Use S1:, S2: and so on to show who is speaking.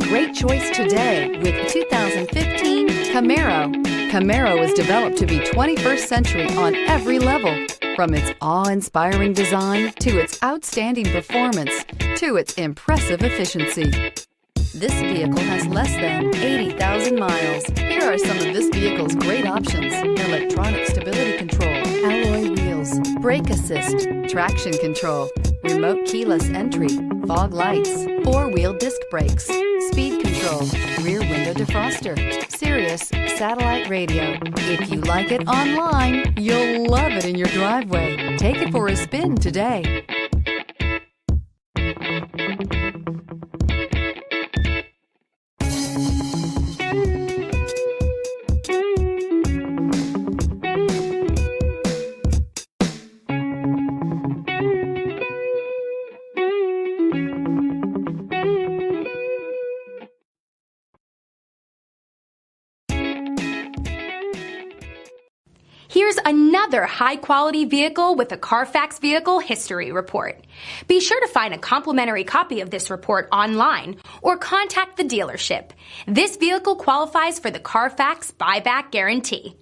S1: great choice today with 2015 Camaro. Camaro was developed to be 21st century on every level, from its awe-inspiring design to its outstanding performance to its impressive efficiency. This vehicle has less than 80,000 miles. Here are some of this vehicle's great options: electronic stability control, alloy wheels, brake assist, traction control, remote keyless entry, fog lights, four-wheel disc brakes, speed control, rear window defroster, Sirius satellite radio. If you like it online, you'll love it in your driveway. Take it for a spin today.
S2: Here's another high-quality vehicle with a Carfax Vehicle History Report. Be sure to find a complimentary copy of this report online or contact the dealership. This vehicle qualifies for the Carfax Buyback Guarantee.